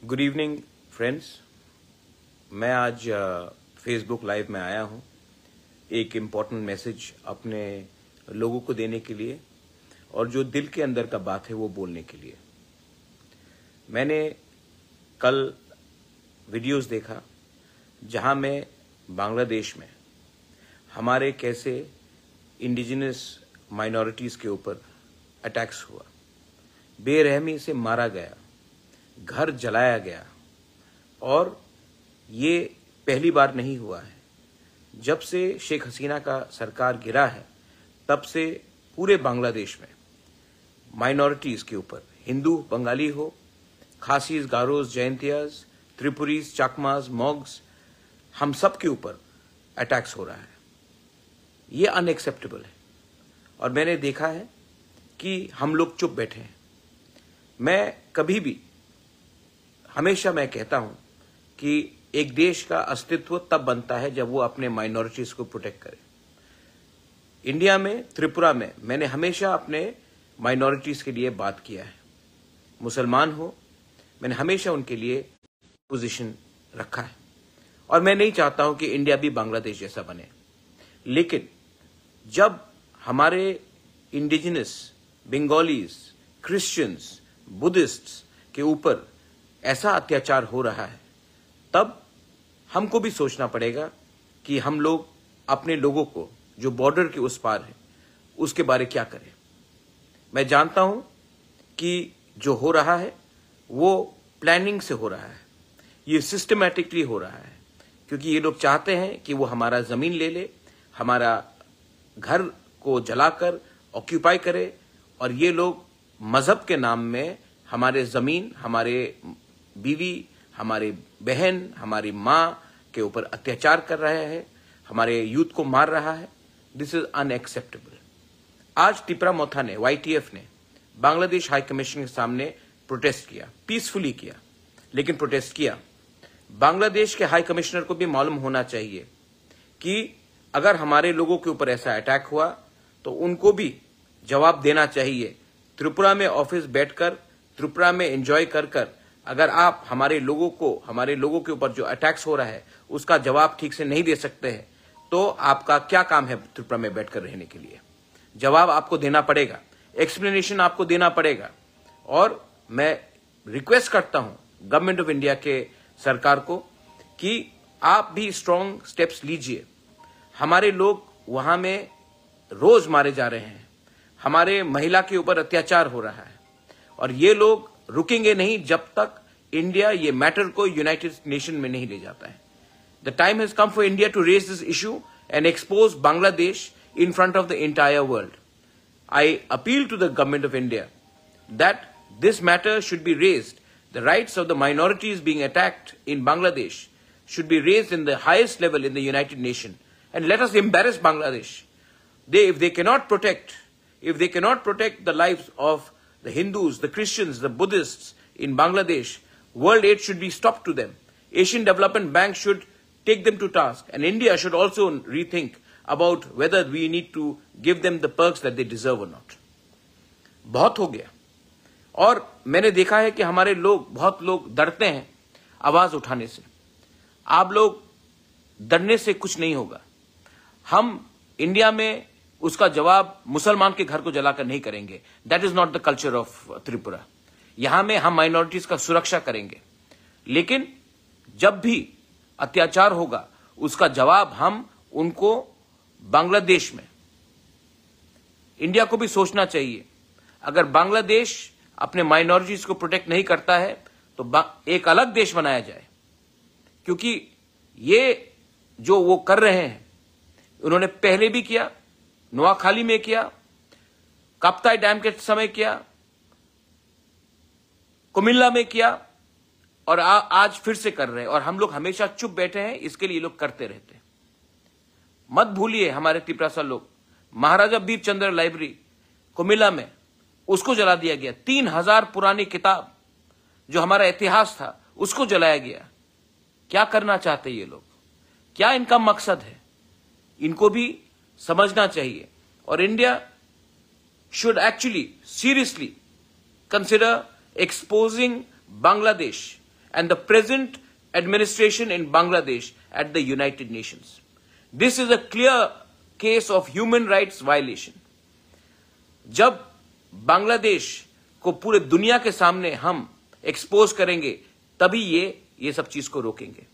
Good evening friends. मैं आज Facebook live में आया हूं एक इम्पॉर्टेंट मैसेज अपने लोगों को देने के लिए और जो दिल के अंदर का बात है वो बोलने के लिए। मैंने कल वीडियोस देखा जहां में बांग्लादेश में हमारे कैसे इंडिजिनस माइनॉरिटीज़ के ऊपर अटैक्स हुआ, बेरहमी से मारा गया, घर जलाया गया। और ये पहली बार नहीं हुआ है। जब से शेख हसीना का सरकार गिरा है तब से पूरे बांग्लादेश में माइनॉरिटीज़ के ऊपर, हिंदू बंगाली हो, खासीज, गारोज, जयंतियाज, त्रिपुरीज, चाकमाज, मॉग्स, हम सब के ऊपर अटैक्स हो रहा है। ये अनएक्सेप्टेबल है। और मैंने देखा है कि हम लोग चुप बैठे हैं। मैं कभी भी हमेशा मैं कहता हूं कि एक देश का अस्तित्व तब बनता है जब वो अपने माइनॉरिटीज को प्रोटेक्ट करे। इंडिया में, त्रिपुरा में मैंने हमेशा अपने माइनॉरिटीज के लिए बात किया है। मुसलमान हो, मैंने हमेशा उनके लिए पोजीशन रखा है। और मैं नहीं चाहता हूं कि इंडिया भी बांग्लादेश जैसा बने। लेकिन जब हमारे इंडिजिनस बंगालीज, क्रिश्चियंस, बुद्धिस्ट्स के ऊपर ऐसा अत्याचार हो रहा है तब हमको भी सोचना पड़ेगा कि हम लोग अपने लोगों को जो बॉर्डर के उस पार है उसके बारे क्या करें। मैं जानता हूं कि जो हो रहा है वो प्लानिंग से हो रहा है, ये सिस्टमैटिकली हो रहा है, क्योंकि ये लोग चाहते हैं कि वो हमारा जमीन ले ले, हमारा घर को जलाकर ऑक्यूपाई करे। और ये लोग मजहब के नाम में हमारे जमीन, हमारे बीवी, हमारे बहन, हमारी माँ के ऊपर अत्याचार कर रहा है, हमारे यूथ को मार रहा है। This is unacceptable. आज तिपरा-मोथा ने, YTF ने बांग्लादेश हाई कमीशन के सामने प्रोटेस्ट किया, पीसफुली किया, लेकिन प्रोटेस्ट किया। बांग्लादेश के हाई कमिश्नर को भी मालूम होना चाहिए कि अगर हमारे लोगों के ऊपर ऐसा अटैक हुआ तो उनको भी जवाब देना चाहिए। त्रिपुरा में ऑफिस बैठकर, त्रिपुरा में एंजॉय कर अगर आप हमारे लोगों के ऊपर जो अटैक्स हो रहा है उसका जवाब ठीक से नहीं दे सकते हैं तो आपका क्या काम है त्रिपुरा में बैठकर रहने के लिए? जवाब आपको देना पड़ेगा, एक्सप्लेनेशन आपको देना पड़ेगा। और मैं रिक्वेस्ट करता हूं गवर्नमेंट ऑफ इंडिया के सरकार को कि आप भी स्ट्रांग स्टेप्स लीजिए। हमारे लोग वहां में रोज मारे जा रहे हैं, हमारे महिला के ऊपर अत्याचार हो रहा है और ये लोग रुकेंगे नहीं जब तक इंडिया ये मैटर को यूनाइटेड नेशन में नहीं ले जाता है। The time has come for India to raise this issue and expose Bangladesh in front of the entire world. I appeal to the government of India that this matter should be raised. The rights of the minorities being attacked in Bangladesh should be raised in the highest level in the United Nations. And let us embarrass Bangladesh. If they cannot protect the lives of the Hindus, the Christians, the Buddhists in Bangladesh, world aid should be stopped to them. Asian Development Bank should take them to task. And India should also rethink about whether we need to give them the perks that they deserve or not. बहुत हो गया। और मैंने देखा है कि हमारे बहुत लोग डरते हैं आवाज उठाने से। आप लोग डरने से कुछ नहीं होगा। हम इंडिया में उसका जवाब मुसलमान के घर को जलाकर नहीं करेंगे। That is not the culture of Tripura. यहां में हम माइनॉरिटीज का सुरक्षा करेंगे, लेकिन जब भी अत्याचार होगा उसका जवाब हम उनको बांग्लादेश में, इंडिया को भी सोचना चाहिए। अगर बांग्लादेश अपने माइनॉरिटीज को प्रोटेक्ट नहीं करता है तो एक अलग देश बनाया जाए, क्योंकि ये जो वो कर रहे हैं उन्होंने पहले भी किया, नोआखाली में किया, काप्ताई डैम के समय किया, कुमिल्ला में किया और आज फिर से कर रहे हैं। और हम लोग हमेशा चुप बैठे हैं, इसके लिए ये लोग करते रहते हैं। मत भूलिए हमारे तिपरासा लोग, महाराजा बीरचंद्र लाइब्रेरी कुमिल्ला में उसको जला दिया गया। 3000 पुरानी किताब जो हमारा इतिहास था उसको जलाया गया। क्या करना चाहते ये लोग? क्या इनका मकसद है? इनको भी समझना चाहिए। और India should actually seriously consider exposing Bangladesh and the present administration in Bangladesh at the United Nations. This is a clear case of human rights violation. जब बांग्लादेश को पूरे दुनिया के सामने हम एक्सपोज करेंगे, तभी ये सब चीज को रोकेंगे.